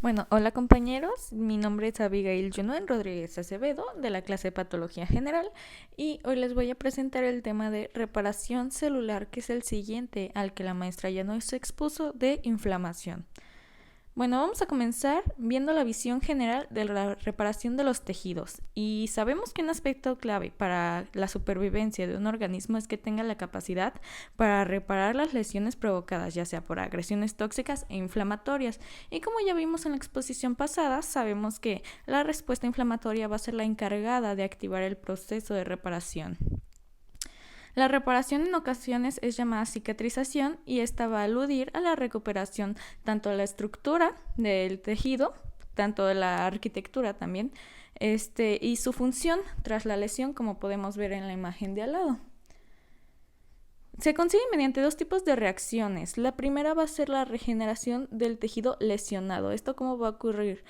Bueno, hola compañeros, mi nombre es Abigail Junuen Rodríguez Acevedo de la clase de Patología General y hoy les voy a presentar el tema de reparación celular, que es el siguiente al que la maestra ya nos expuso de inflamación. Bueno, vamos a comenzar viendo la visión general de la reparación de los tejidos y sabemos que un aspecto clave para la supervivencia de un organismo es que tenga la capacidad para reparar las lesiones provocadas ya sea por agresiones tóxicas e inflamatorias, y como ya vimos en la exposición pasada, sabemos que la respuesta inflamatoria va a ser la encargada de activar el proceso de reparación. La reparación en ocasiones es llamada cicatrización y esta va a aludir a la recuperación tanto de la estructura del tejido, tanto de la arquitectura también, y su función tras la lesión, como podemos ver en la imagen de al lado. Se consigue mediante dos tipos de reacciones. La primera va a ser la regeneración del tejido lesionado. ¿Esto cómo va a ocurrir?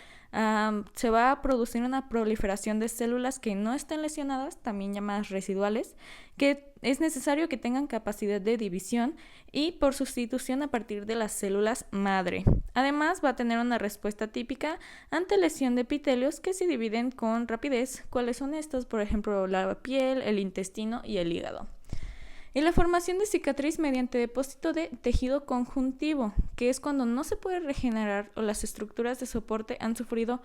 Se va a producir una proliferación de células que no estén lesionadas, también llamadas residuales, que es necesario que tengan capacidad de división y por sustitución a partir de las células madre. Además, va a tener una respuesta típica ante lesión de epitelios que se dividen con rapidez. ¿Cuáles son estos? Por ejemplo, la piel, el intestino y el hígado. Y la formación de cicatriz mediante depósito de tejido conjuntivo, que es cuando no se puede regenerar o las estructuras de soporte han sufrido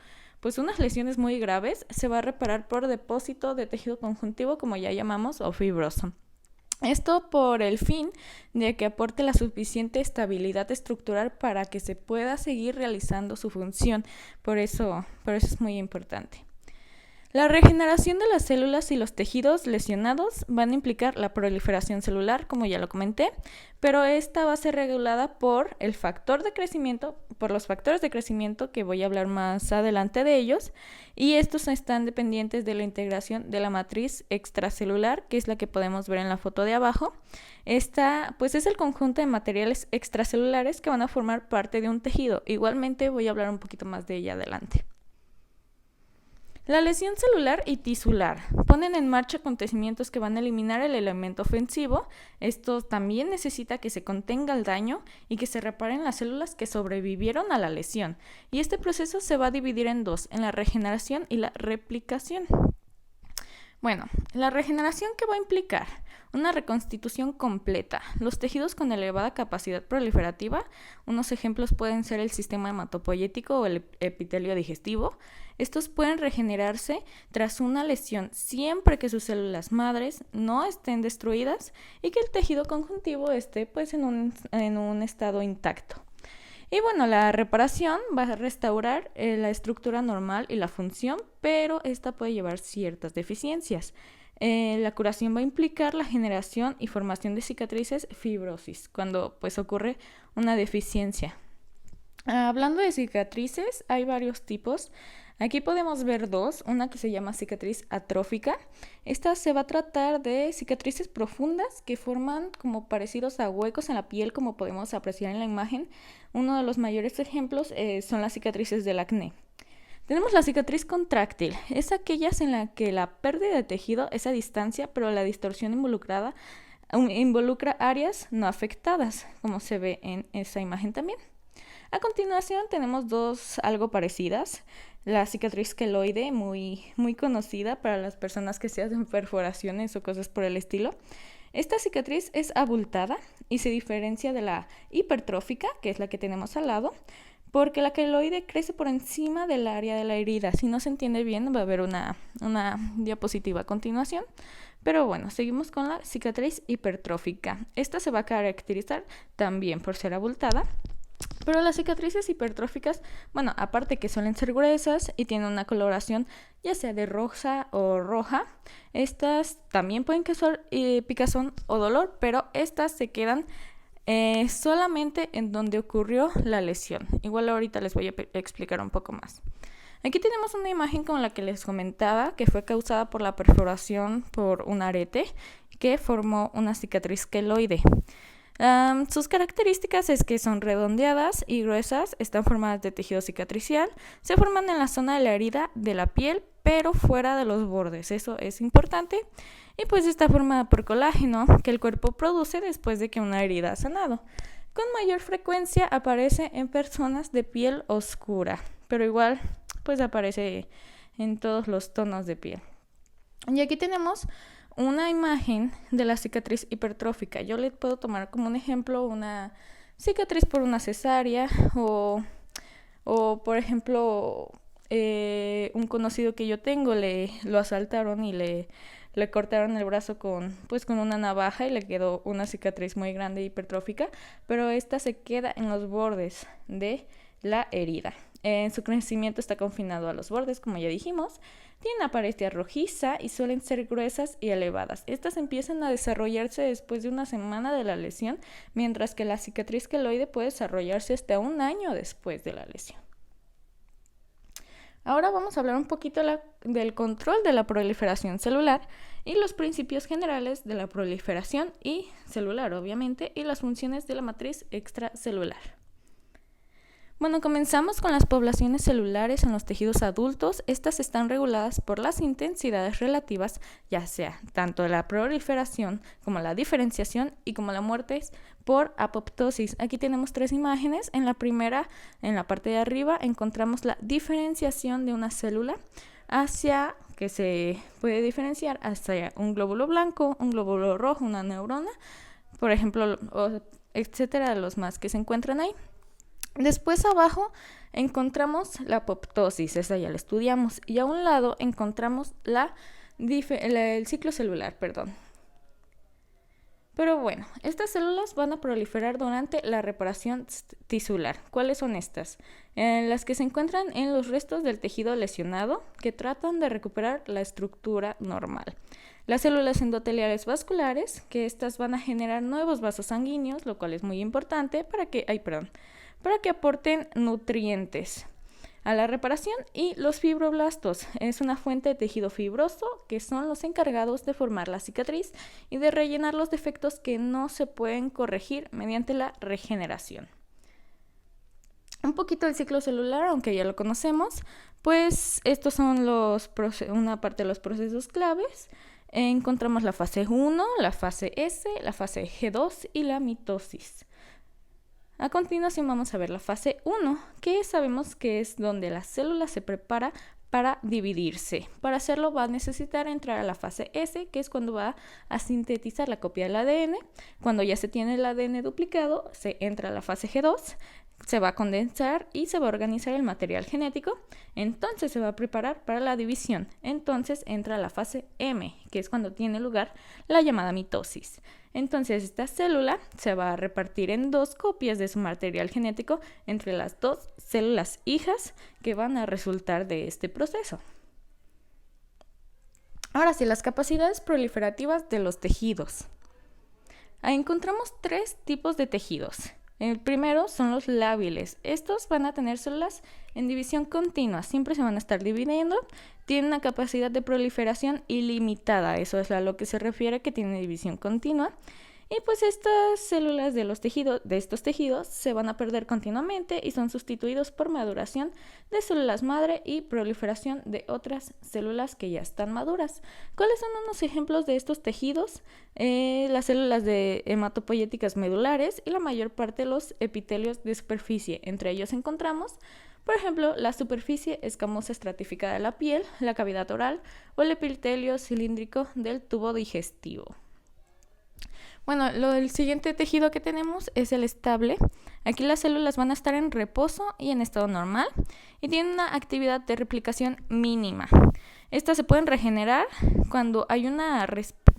unas lesiones muy graves, se va a reparar por depósito de tejido conjuntivo, como ya llamamos, o fibroso. Esto por el fin de que aporte la suficiente estabilidad estructural para que se pueda seguir realizando su función. Por eso es muy importante. La regeneración de las células y los tejidos lesionados van a implicar la proliferación celular, como ya lo comenté, pero esta va a ser regulada por el factor de crecimiento, por los factores de crecimiento, que voy a hablar más adelante de ellos, y estos están dependientes de la integración de la matriz extracelular, que es la que podemos ver en la foto de abajo. Esta, es el conjunto de materiales extracelulares que van a formar parte de un tejido. Igualmente voy a hablar un poquito más de ella adelante. La lesión celular y tisular ponen en marcha acontecimientos que van a eliminar el elemento ofensivo. Esto también necesita que se contenga el daño y que se reparen las células que sobrevivieron a la lesión. Y este proceso se va a dividir en dos, en la regeneración y la replicación. Bueno, la regeneración, ¿qué va a implicar? Una reconstitución completa. Los tejidos con elevada capacidad proliferativa, unos ejemplos pueden ser el sistema hematopoyético o el epitelio digestivo. Estos pueden regenerarse tras una lesión siempre que sus células madres no estén destruidas y que el tejido conjuntivo esté en un estado intacto. Y bueno, la reparación va a restaurar la estructura normal y la función, pero esta puede llevar ciertas deficiencias. La curación va a implicar la generación y formación de cicatrices fibrosis, cuando ocurre una deficiencia. Hablando de cicatrices, hay varios tipos. Aquí podemos ver dos, una que se llama cicatriz atrófica. Esta se va a tratar de cicatrices profundas que forman como parecidos a huecos en la piel, como podemos apreciar en la imagen. Uno de los mayores ejemplos son las cicatrices del acné. Tenemos la cicatriz contráctil, es aquellas en la que la pérdida de tejido es a distancia, pero la distorsión involucra áreas no afectadas, como se ve en esa imagen también. A continuación tenemos dos algo parecidas. La cicatriz queloide, muy conocida para las personas que se hacen perforaciones o cosas por el estilo. Esta cicatriz es abultada y se diferencia de la hipertrófica, que es la que tenemos al lado, porque la queloide crece por encima del área de la herida. Si no se entiende bien, va a haber una diapositiva a continuación. Pero bueno, seguimos con la cicatriz hipertrófica. Esta se va a caracterizar también por ser abultada. Pero las cicatrices hipertróficas, aparte que suelen ser gruesas y tienen una coloración ya sea de rosa o roja, estas también pueden causar picazón o dolor, pero estas se quedan solamente en donde ocurrió la lesión. Igual ahorita les voy a explicar un poco más. Aquí tenemos una imagen como la que les comentaba, que fue causada por la perforación por un arete que formó una cicatriz queloide. Sus características es que son redondeadas y gruesas, están formadas de tejido cicatricial, se forman en la zona de la herida de la piel, pero fuera de los bordes, eso es importante, y está formada por colágeno que el cuerpo produce después de que una herida ha sanado. con mayor frecuencia aparece en personas de piel oscura, pero igual pues aparece en todos los tonos de piel. Y aquí tenemos una imagen de la cicatriz hipertrófica. Yo le puedo tomar como un ejemplo una cicatriz por una cesárea o por ejemplo un conocido que yo tengo lo asaltaron y le cortaron el brazo con una navaja y le quedó una cicatriz muy grande hipertrófica, pero esta se queda en los bordes de la herida. Su crecimiento está confinado a los bordes, como ya dijimos. Tienen apariencia rojiza y suelen ser gruesas y elevadas. Estas empiezan a desarrollarse después de una semana de la lesión, mientras que la cicatriz queloide puede desarrollarse hasta un año después de la lesión. Ahora vamos a hablar un poquito del control de la proliferación celular y los principios generales de la proliferación y celular, obviamente, y las funciones de la matriz extracelular. Bueno, comenzamos con las poblaciones celulares en los tejidos adultos. Estas están reguladas por las intensidades relativas, ya sea tanto de la proliferación como la diferenciación y como la muerte por apoptosis. Aquí tenemos 3 imágenes. En la primera, en la parte de arriba, encontramos la diferenciación de una célula que se puede diferenciar hacia un glóbulo blanco, un glóbulo rojo, una neurona, por ejemplo, etcétera, los más que se encuentran ahí. Después abajo encontramos la apoptosis, esa ya la estudiamos, y a un lado encontramos el ciclo celular, Pero bueno, estas células van a proliferar durante la reparación tisular. ¿Cuáles son estas? Las que se encuentran en los restos del tejido lesionado que tratan de recuperar la estructura normal. Las células endoteliales vasculares, que estas van a generar nuevos vasos sanguíneos, lo cual es muy importante para que aporten nutrientes a la reparación, y los fibroblastos es una fuente de tejido fibroso que son los encargados de formar la cicatriz y de rellenar los defectos que no se pueden corregir mediante la regeneración. Un poquito del ciclo celular, aunque ya lo conocemos, pues estos son una parte de los procesos claves. Encontramos la fase 1, la fase S, la fase G2 y la mitosis. A continuación vamos a ver la fase 1, que sabemos que es donde la célula se prepara para dividirse. Para hacerlo va a necesitar entrar a la fase S, que es cuando va a sintetizar la copia del ADN. Cuando ya se tiene el ADN duplicado, se entra a la fase G2, se va a condensar y se va a organizar el material genético. Entonces se va a preparar para la división. Entonces entra a la fase M, que es cuando tiene lugar la llamada mitosis. Entonces esta célula se va a repartir en 2 copias de su material genético entre las 2 células hijas que van a resultar de este proceso. Ahora sí, las capacidades proliferativas de los tejidos. Ahí encontramos 3 tipos de tejidos. El primero son los lábiles. Estos van a tener células en división continua, siempre se van a estar dividiendo, tienen una capacidad de proliferación ilimitada, eso es a lo que se refiere que tiene división continua. Y pues estas células de estos tejidos se van a perder continuamente y son sustituidos por maduración de células madre y proliferación de otras células que ya están maduras. ¿Cuáles son unos ejemplos de estos tejidos? Las células de hematopoyéticas medulares y la mayor parte de los epitelios de superficie. Entre ellos encontramos, por ejemplo, la superficie escamosa estratificada de la piel, la cavidad oral o el epitelio cilíndrico del tubo digestivo. Bueno, el siguiente tejido que tenemos es el estable. Aquí las células van a estar en reposo y en estado normal y tienen una actividad de replicación mínima. Estas se pueden regenerar cuando hay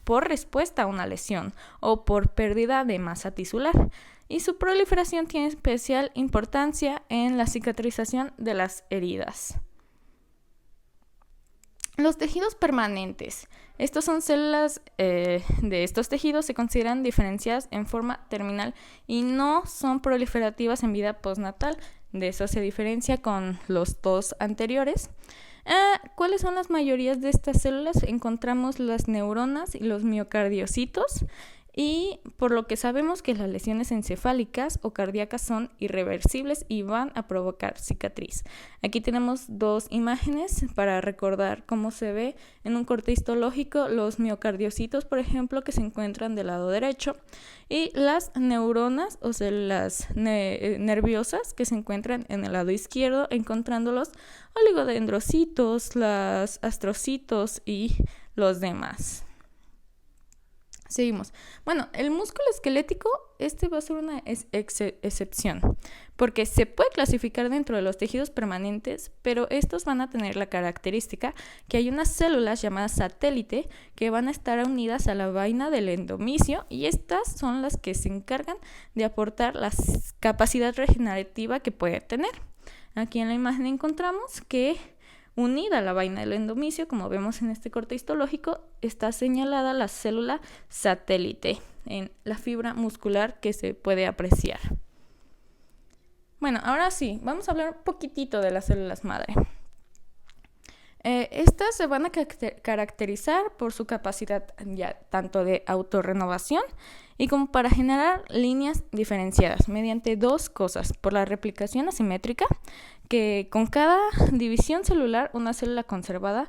por respuesta a una lesión o por pérdida de masa tisular. Y su proliferación tiene especial importancia en la cicatrización de las heridas. Los tejidos permanentes. Estos son células de estos tejidos, se consideran diferenciadas en forma terminal y no son proliferativas en vida postnatal. De eso se diferencia con los 2 anteriores. ¿Cuáles son las mayorías de estas células? Encontramos las neuronas y los miocardiocitos. y por lo que sabemos que las lesiones encefálicas o cardíacas son irreversibles y van a provocar cicatriz. Aquí tenemos dos imágenes para recordar cómo se ve en un corte histológico los miocardiocitos, por ejemplo, que se encuentran del lado derecho, y las neuronas o células nerviosas que se encuentran en el lado izquierdo, encontrando los oligodendrocitos, los astrocitos y los demás. Seguimos. Bueno, el músculo esquelético, va a ser una excepción, porque se puede clasificar dentro de los tejidos permanentes, pero estos van a tener la característica que hay unas células llamadas satélite que van a estar unidas a la vaina del endomisio, y estas son las que se encargan de aportar la capacidad regenerativa que puede tener. Aquí en la imagen encontramos que unida a la vaina del endomisio, como vemos en este corte histológico, está señalada la célula satélite en la fibra muscular que se puede apreciar. Bueno, ahora sí, vamos a hablar un poquitito de las células madre. Estas se van a caracterizar por su capacidad ya tanto de autorrenovación y como para generar líneas diferenciadas mediante dos cosas: por la replicación asimétrica, que con cada división celular una célula conserva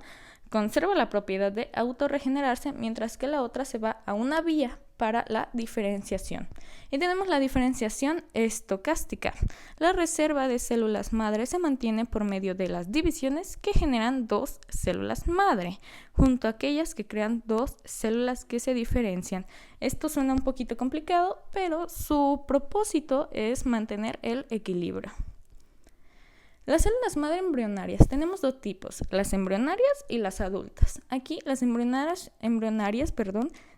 la propiedad de autorregenerarse, mientras que la otra se va a una vía para la diferenciación. Y tenemos la diferenciación estocástica. La reserva de células madre se mantiene por medio de las divisiones que generan dos células madre, junto a aquellas que crean dos células que se diferencian. Esto suena un poquito complicado, pero su propósito es mantener el equilibrio. Las células madre embrionarias, tenemos dos tipos: las embrionarias y las adultas. Aquí las embrionarias,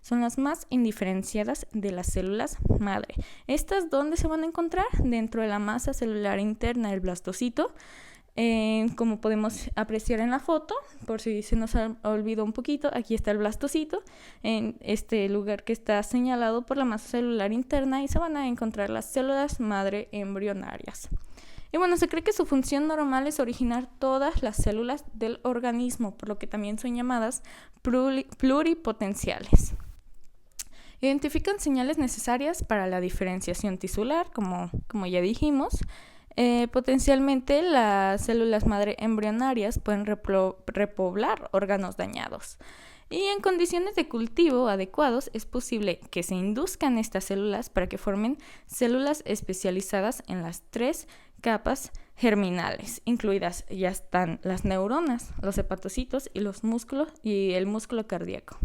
son las más indiferenciadas de las células madre. ¿Estas dónde se van a encontrar? Dentro de la masa celular interna del blastocito, como podemos apreciar en la foto. Por si se nos olvidó un poquito, aquí está el blastocito, en este lugar que está señalado por la masa celular interna, y se van a encontrar las células madre embrionarias. Y bueno, se cree que su función normal es originar todas las células del organismo, por lo que también son llamadas pluripotenciales. Identifican señales necesarias para la diferenciación tisular, como ya dijimos. Potencialmente las células madre embrionarias pueden repoblar órganos dañados. Y en condiciones de cultivo adecuados es posible que se induzcan estas células para que formen células especializadas en las tres capas germinales, incluidas ya están las neuronas, los hepatocitos y los músculos y el músculo cardíaco.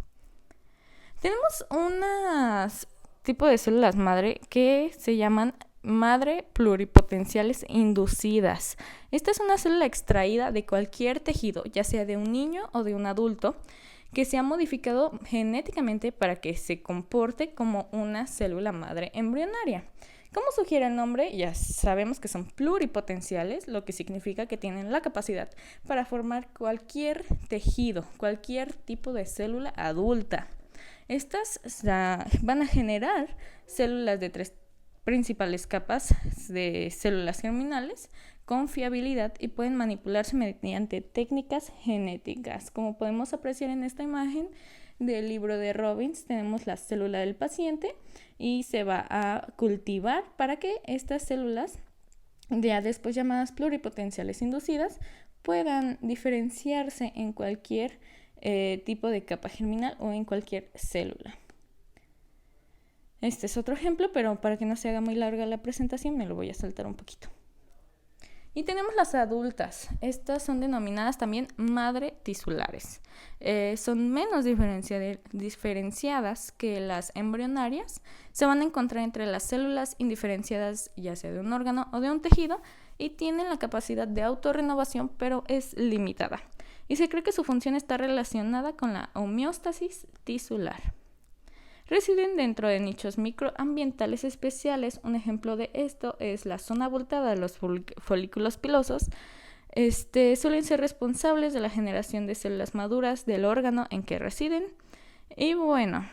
Tenemos unas tipo de células madre que se llaman madre pluripotenciales inducidas. Esta es una célula extraída de cualquier tejido, ya sea de un niño o de un adulto, que se ha modificado genéticamente para que se comporte como una célula madre embrionaria. Como sugiere el nombre, ya sabemos que son pluripotenciales, lo que significa que tienen la capacidad para formar cualquier tejido, cualquier tipo de célula adulta. Estas van a generar células de tres principales capas de células germinales con fiabilidad y pueden manipularse mediante técnicas genéticas. Como podemos apreciar en esta imagen del libro de Robbins, tenemos la célula del paciente y se va a cultivar para que estas células, ya después llamadas pluripotenciales inducidas, puedan diferenciarse en cualquier tipo de capa germinal o en cualquier célula. Este es otro ejemplo, pero para que no se haga muy larga la presentación me lo voy a saltar un poquito. Y tenemos las adultas. Estas son denominadas también madre tisulares. Son menos diferenciadas que las embrionarias. Se van a encontrar entre las células indiferenciadas, ya sea de un órgano o de un tejido, y tienen la capacidad de autorrenovación, pero es limitada. Y se cree que su función está relacionada con la homeostasis tisular. Residen dentro de nichos microambientales especiales. Un ejemplo de esto es la zona abultada de los folículos pilosos. Suelen ser responsables de la generación de células maduras del órgano en que residen. Y bueno,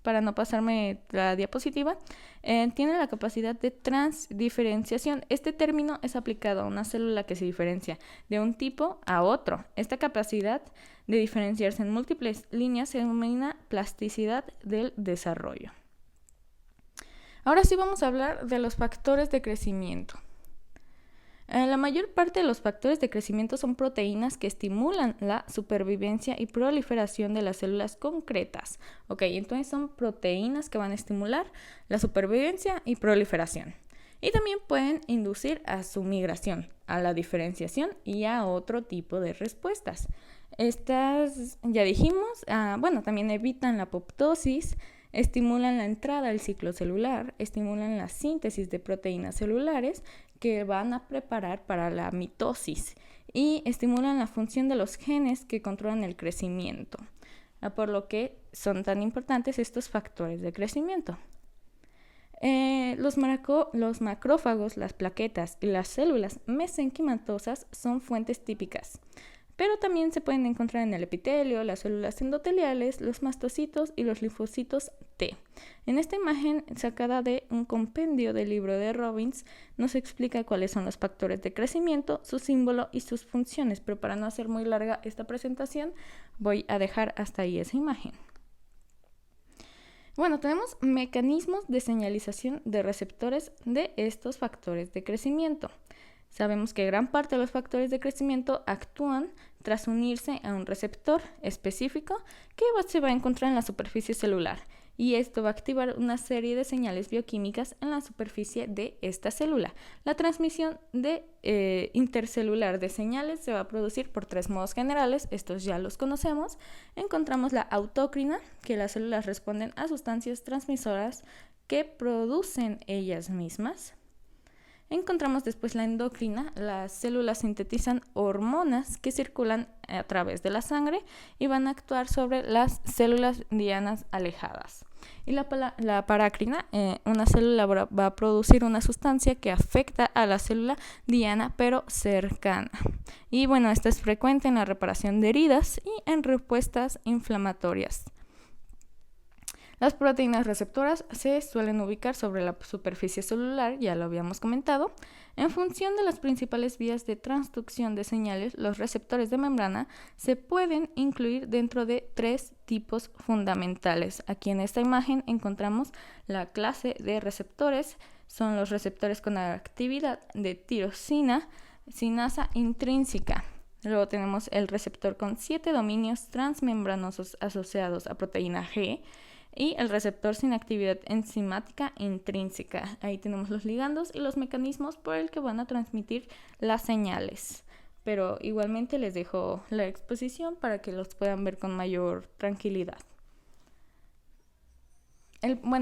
para no pasarme la diapositiva, tiene la capacidad de transdiferenciación. Este término es aplicado a una célula que se diferencia de un tipo a otro. Esta capacidad de diferenciarse en múltiples líneas se denomina plasticidad del desarrollo. Ahora sí vamos a hablar de los factores de crecimiento. La mayor parte de los factores de crecimiento son proteínas que estimulan la supervivencia y proliferación de las células concretas. Ok, entonces son proteínas que van a estimular la supervivencia y proliferación. Y también pueden inducir a su migración, a la diferenciación y a otro tipo de respuestas. Estas, ya dijimos, también evitan la apoptosis, estimulan la entrada al ciclo celular, estimulan la síntesis de proteínas celulares que van a preparar para la mitosis y estimulan la función de los genes que controlan el crecimiento, por lo que son tan importantes estos factores de crecimiento. Los macrófagos, las plaquetas y las células mesenquimatosas son fuentes típicas, pero también se pueden encontrar en el epitelio, las células endoteliales, los mastocitos y los linfocitos T. En esta imagen sacada de un compendio del libro de Robbins nos explica cuáles son los factores de crecimiento, su símbolo y sus funciones, pero para no hacer muy larga esta presentación voy a dejar hasta ahí esa imagen. Bueno, tenemos mecanismos de señalización de receptores de estos factores de crecimiento. Sabemos que gran parte de los factores de crecimiento actúan tras unirse a un receptor específico que se va a encontrar en la superficie celular, y esto va a activar una serie de señales bioquímicas en la superficie de esta célula. La transmisión intercelular de señales se va a producir por 3 modos generales, estos ya los conocemos. Encontramos la autócrina, que las células responden a sustancias transmisoras que producen ellas mismas. Encontramos después la endocrina, las células sintetizan hormonas que circulan a través de la sangre y van a actuar sobre las células dianas alejadas. Y la parácrina, una célula va a producir una sustancia que afecta a la célula diana pero cercana. Y bueno, esta es frecuente en la reparación de heridas y en respuestas inflamatorias. Las proteínas receptoras se suelen ubicar sobre la superficie celular, ya lo habíamos comentado. En función de las principales vías de transducción de señales, los receptores de membrana se pueden incluir dentro de 3 tipos fundamentales. Aquí en esta imagen encontramos la clase de receptores. Son los receptores con actividad de tirosina, sinasa intrínseca. Luego tenemos el receptor con 7 dominios transmembranosos asociados a proteína G, y el receptor sin actividad enzimática intrínseca. Ahí tenemos los ligandos y los mecanismos por el que van a transmitir las señales. Pero igualmente les dejo la exposición para que los puedan ver con mayor tranquilidad.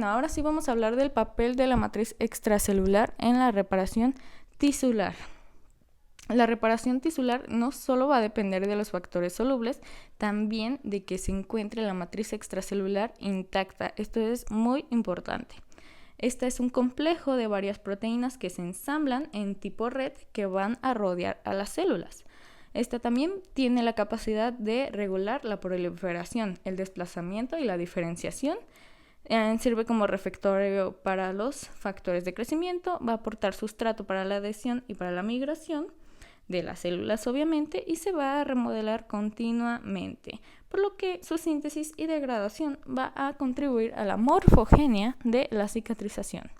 Ahora sí vamos a hablar del papel de la matriz extracelular en la reparación tisular. La reparación tisular no solo va a depender de los factores solubles, también de que se encuentre la matriz extracelular intacta. Esto es muy importante. Esta es un complejo de varias proteínas que se ensamblan en tipo red que van a rodear a las células. Esta también tiene la capacidad de regular la proliferación, el desplazamiento y la diferenciación. Sirve como refectorio para los factores de crecimiento, va a aportar sustrato para la adhesión y para la migración de las células, obviamente, y se va a remodelar continuamente, por lo que su síntesis y degradación va a contribuir a la morfogenia de la cicatrización.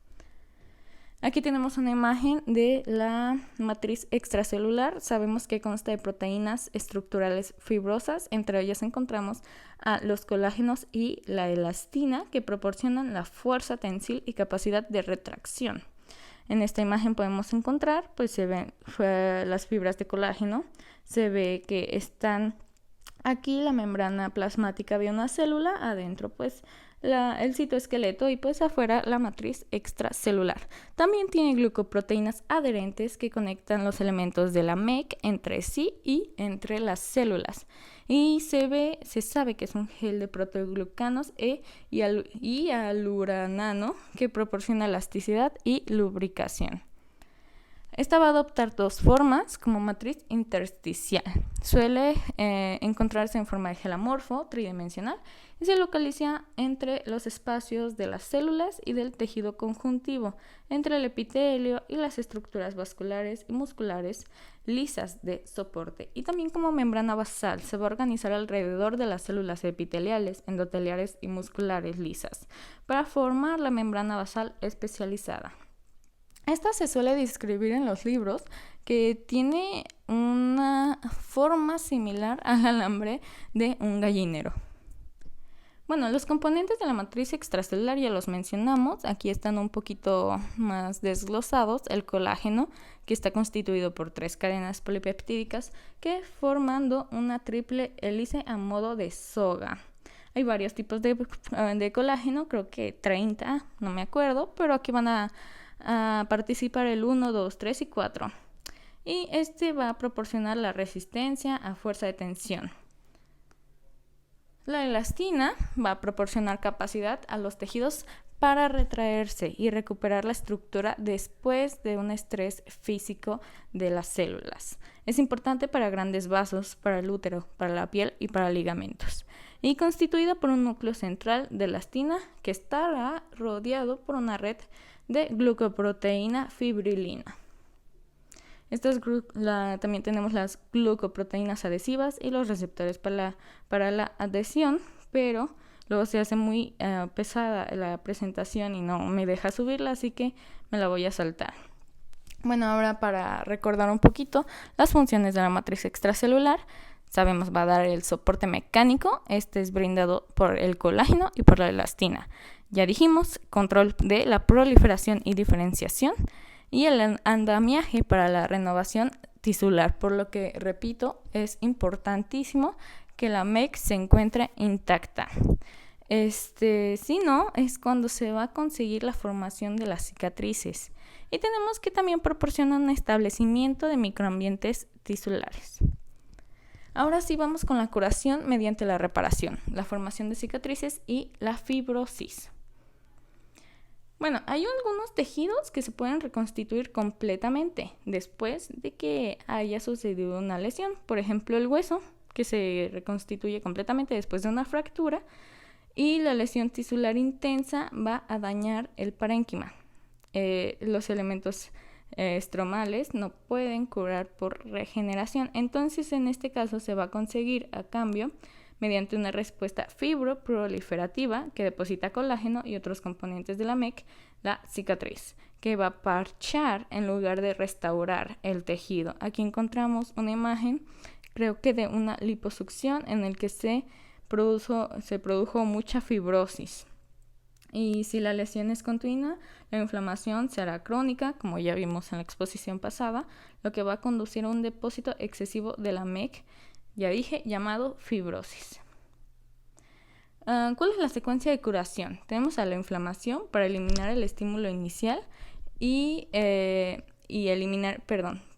Aquí tenemos una imagen de la matriz extracelular. Sabemos que consta de proteínas estructurales fibrosas. Entre ellas encontramos a los colágenos y la elastina, que proporcionan la fuerza tensil y capacidad de retracción. En esta imagen podemos encontrar, se ven las fibras de colágeno, se ve que están aquí la membrana plasmática de una célula, adentro el citoesqueleto y afuera la matriz extracelular. También tiene glucoproteínas adherentes que conectan los elementos de la MEC entre sí y entre las células. Y se sabe que es un gel de proteoglucanos y aluranano que proporciona elasticidad y lubricación. Esta va a adoptar dos formas como matriz intersticial. Suele encontrarse en forma de gelamorfo tridimensional y se localiza entre los espacios de las células y del tejido conjuntivo, entre el epitelio y las estructuras vasculares y musculares lisas de soporte. Y también como membrana basal se va a organizar alrededor de las células epiteliales, endoteliales y musculares lisas para formar la membrana basal especializada. Esta se suele describir en los libros que tiene una forma similar al alambre de un gallinero. Bueno, los componentes de la matriz extracelular ya los mencionamos, aquí están un poquito más desglosados. El colágeno, que está constituido por 3 cadenas polipeptídicas que formando una triple hélice a modo de soga. Hay varios tipos de colágeno, creo que 30, no me acuerdo, pero aquí van a participar el 1, 2, 3 y 4. Y este va a proporcionar la resistencia a fuerza de tensión. La elastina va a proporcionar capacidad a los tejidos para retraerse y recuperar la estructura después de un estrés físico de las células. Es importante para grandes vasos, para el útero, para la piel y para ligamentos. Y constituida por un núcleo central de elastina que estará rodeado por una red de glucoproteína fibrilina. También tenemos las glucoproteínas adhesivas y los receptores para la adhesión, pero luego se hace muy pesada la presentación y no me deja subirla, así que me la voy a saltar. Bueno, ahora para recordar un poquito las funciones de la matriz extracelular, sabemos va a dar el soporte mecánico, este es brindado por el colágeno y por la elastina. Ya dijimos, control de la proliferación y diferenciación y el andamiaje para la renovación tisular, por lo que, repito, es importantísimo que la MEC se encuentre intacta. Si no, es cuando se va a conseguir la formación de las cicatrices. Y tenemos que también proporcionar un establecimiento de microambientes tisulares. Ahora sí vamos con la curación mediante la reparación, la formación de cicatrices y la fibrosis. Bueno, hay algunos tejidos que se pueden reconstituir completamente después de que haya sucedido una lesión. Por ejemplo, el hueso, que se reconstituye completamente después de una fractura, y la lesión tisular intensa va a dañar el parénquima. Los elementos estromales no pueden curar por regeneración. Entonces, en este caso se va a conseguir a cambio mediante una respuesta fibroproliferativa que deposita colágeno y otros componentes de la MEC, la cicatriz, que va a parchar en lugar de restaurar el tejido. Aquí encontramos una imagen, creo que de una liposucción en el que se produjo mucha fibrosis. Y si la lesión es continua, la inflamación será crónica, como ya vimos en la exposición pasada, lo que va a conducir a un depósito excesivo de la MEC, ya dije, llamado fibrosis. ¿Cuál es la secuencia de curación? Tenemos a la inflamación para eliminar el estímulo inicial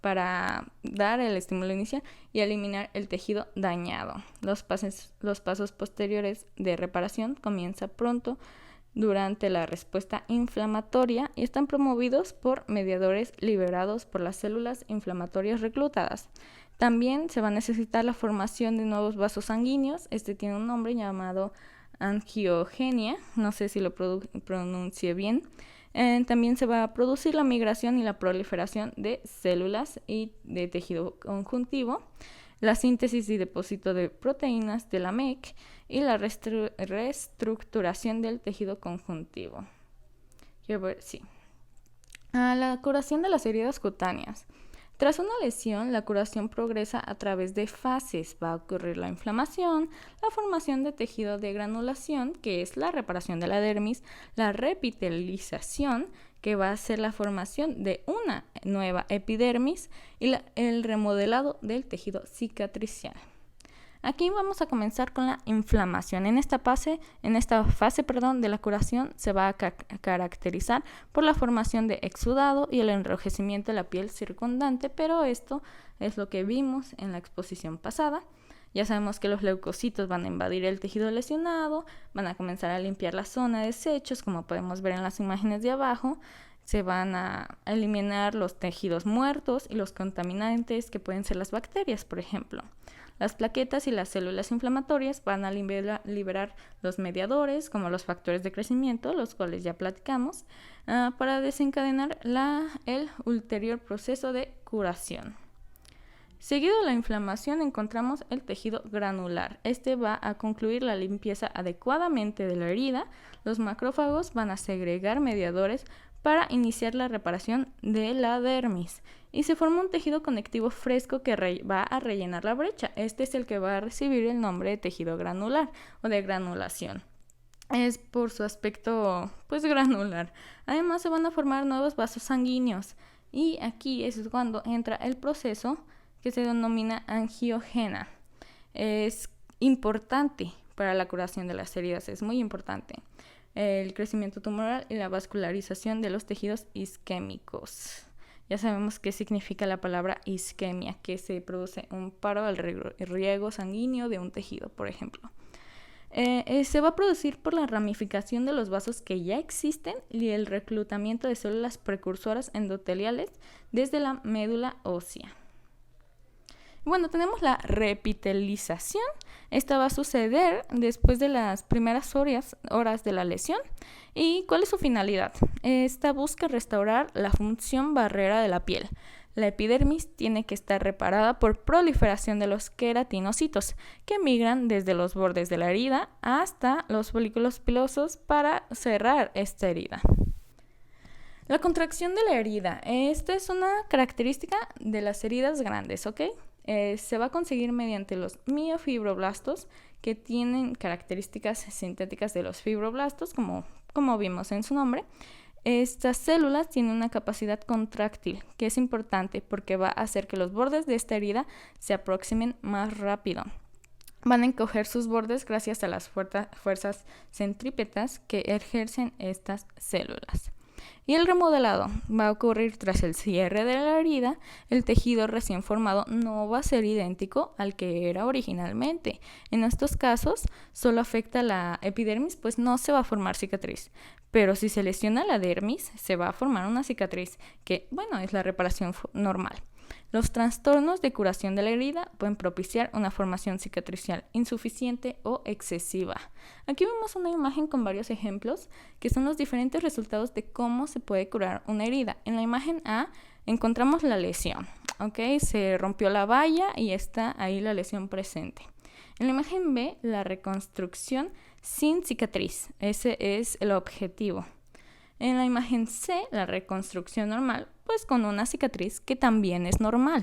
para dar el estímulo inicial y eliminar el tejido dañado. Los pasos posteriores de reparación comienzan pronto durante la respuesta inflamatoria y están promovidos por mediadores liberados por las células inflamatorias reclutadas. También se va a necesitar la formación de nuevos vasos sanguíneos. Este tiene un nombre llamado angiogenia, no sé si lo pronuncie bien. También se va a producir la migración y la proliferación de células y de tejido conjuntivo, la síntesis y depósito de proteínas de la MEC y la reestructuración del tejido conjuntivo. La curación de las heridas cutáneas. Tras una lesión, la curación progresa a través de fases. Va a ocurrir la inflamación, la formación de tejido de granulación, que es la reparación de la dermis, la repitelización, que va a ser la formación de una nueva epidermis, y el remodelado del tejido cicatricial. Aquí vamos a comenzar con la inflamación. En esta fase de la curación se va a caracterizar por la formación de exudado y el enrojecimiento de la piel circundante, pero esto es lo que vimos en la exposición pasada. Ya sabemos que los leucocitos van a invadir el tejido lesionado, van a comenzar a limpiar la zona de desechos, como podemos ver en las imágenes de abajo. Se van a eliminar los tejidos muertos y los contaminantes que pueden ser las bacterias, por ejemplo. Las plaquetas y las células inflamatorias van a liberar los mediadores, como los factores de crecimiento, los cuales ya platicamos, para desencadenar el ulterior proceso de curación. Seguido de la inflamación encontramos el tejido granular. Este va a concluir la limpieza adecuadamente de la herida. Los macrófagos van a segregar mediadores para iniciar la reparación de la dermis. Y se forma un tejido conectivo fresco que va a rellenar la brecha. Este es el que va a recibir el nombre de tejido granular o de granulación. Es por su aspecto pues granular. Además se van a formar nuevos vasos sanguíneos. Y aquí es cuando entra el proceso que se denomina angiogena. Es importante para la curación de las heridas, es muy importante. El crecimiento tumoral y la vascularización de los tejidos isquémicos. Ya sabemos qué significa la palabra isquemia, que se produce un paro al riego sanguíneo de un tejido, por ejemplo. Se va a producir por la ramificación de los vasos que ya existen y el reclutamiento de células precursoras endoteliales desde la médula ósea. Bueno, tenemos la reepitelización. Esta va a suceder después de las primeras horas de la lesión. ¿Y cuál es su finalidad? Esta busca restaurar la función barrera de la piel. La epidermis tiene que estar reparada por proliferación de los queratinocitos, que migran desde los bordes de la herida hasta los folículos pilosos para cerrar esta herida. La contracción de la herida. Esta es una característica de las heridas grandes, ¿ok? Se va a conseguir mediante los miofibroblastos, que tienen características sintéticas de los fibroblastos, como vimos en su nombre. Estas células tienen una capacidad contráctil, que es importante porque va a hacer que los bordes de esta herida se aproximen más rápido. Van a encoger sus bordes gracias a las fuerzas centrípetas que ejercen estas células. Y el remodelado va a ocurrir tras el cierre de la herida. El tejido recién formado no va a ser idéntico al que era originalmente. En estos casos solo afecta la epidermis, pues no se va a formar cicatriz. Pero si se lesiona la dermis, se va a formar una cicatriz que, bueno, es la reparación normal. Los trastornos de curación de la herida pueden propiciar una formación cicatricial insuficiente o excesiva. Aquí vemos una imagen con varios ejemplos que son los diferentes resultados de cómo se puede curar una herida. En la imagen A encontramos la lesión, ¿ok? Se rompió la valla y está ahí la lesión presente. En la imagen B, la reconstrucción sin cicatriz. Ese es el objetivo. En la imagen C, la reconstrucción normal, pues con una cicatriz que también es normal.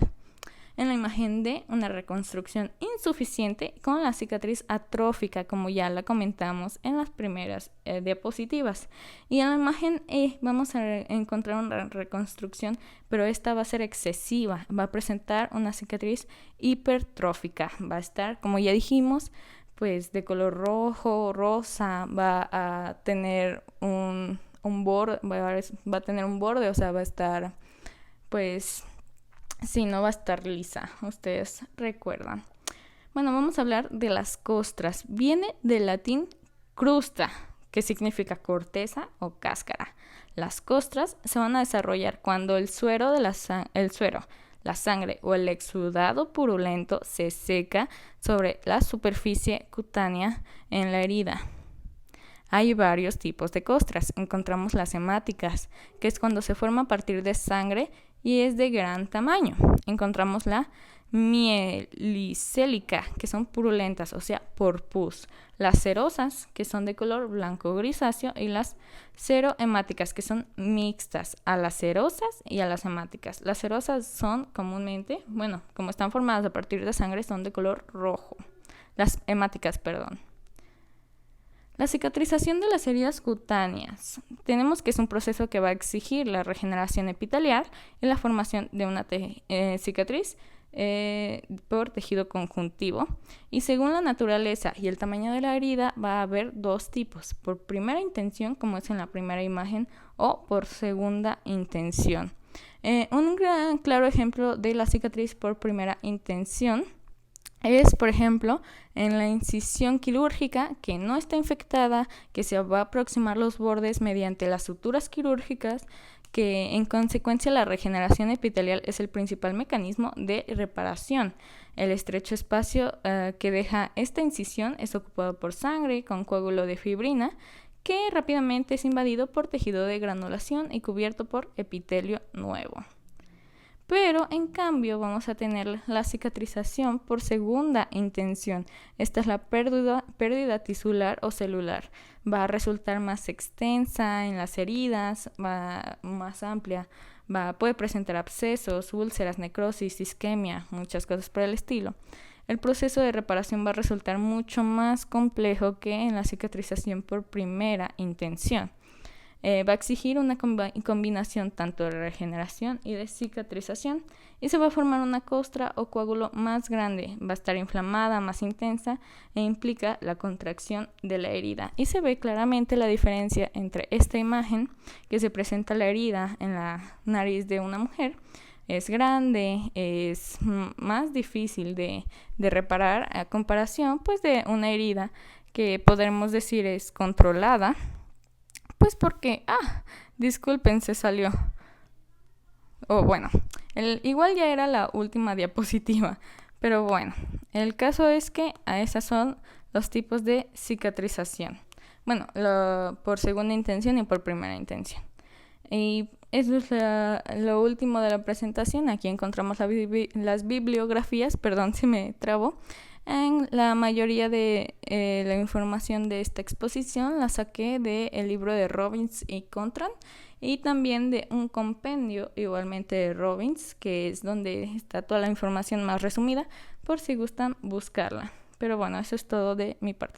En la imagen D, una reconstrucción insuficiente con la cicatriz atrófica, como ya la comentamos en las primeras diapositivas. Y en la imagen E vamos a encontrar una reconstrucción, pero esta va a ser excesiva, va a presentar una cicatriz hipertrófica. Va a estar, como ya dijimos, pues de color rojo, rosa, va a tener un borde, va a tener un borde, o sea, va a estar, pues, sí, no va a estar lisa, ustedes recuerdan. Bueno, vamos a hablar de las costras. Viene del latín crusta, que significa corteza o cáscara. Las costras se van a desarrollar cuando el suero, la sangre o el exudado purulento se seca sobre la superficie cutánea en la herida. Hay varios tipos de costras. Encontramos las hemáticas, que es cuando se forma a partir de sangre y es de gran tamaño. Encontramos la mielicélica, que son purulentas, o sea, por pus. Las cerosas, que son de color blanco grisáceo, y las serohemáticas, que son mixtas a las cerosas y a las hemáticas. Las cerosas son comúnmente, bueno, como están formadas a partir de sangre, son de color rojo. Las hemáticas, perdón. La cicatrización de las heridas cutáneas. Tenemos que es un proceso que va a exigir la regeneración epitelial y la formación de una cicatriz por tejido conjuntivo. Y según la naturaleza y el tamaño de la herida va a haber dos tipos: por primera intención, como es en la primera imagen, o por segunda intención. Un gran claro ejemplo de la cicatriz por primera intención es, por ejemplo, en la incisión quirúrgica que no está infectada, que se va a aproximar los bordes mediante las suturas quirúrgicas, que en consecuencia la regeneración epitelial es el principal mecanismo de reparación. El estrecho espacio que deja esta incisión es ocupado por sangre con coágulo de fibrina, que rápidamente es invadido por tejido de granulación y cubierto por epitelio nuevo. Pero en cambio vamos a tener la cicatrización por segunda intención. Esta es la pérdida tisular o celular. Va a resultar más extensa en las heridas, va más amplia, puede presentar abscesos, úlceras, necrosis, isquemia, muchas cosas por el estilo. El proceso de reparación va a resultar mucho más complejo que en la cicatrización por primera intención. Va a exigir una combinación tanto de regeneración y de cicatrización, y se va a formar una costra o coágulo más grande, va a estar inflamada, más intensa, e implica la contracción de la herida. Y se ve claramente la diferencia entre esta imagen, que se presenta la herida en la nariz de una mujer. Es grande, es más difícil de reparar a comparación pues de una herida que podremos decir es controlada. Pues porque, disculpen, se salió. Bueno, igual ya era la última diapositiva. Pero bueno, el caso es que esas son los tipos de cicatrización. Bueno, por segunda intención y por primera intención. Y eso es lo último de la presentación. Aquí encontramos las bibliografías, perdón si me trabo. En la mayoría de la información de esta exposición la saqué del libro de Robbins y Contran, y también de un compendio igualmente de Robbins, que es donde está toda la información más resumida, por si gustan buscarla. Pero bueno, eso es todo de mi parte.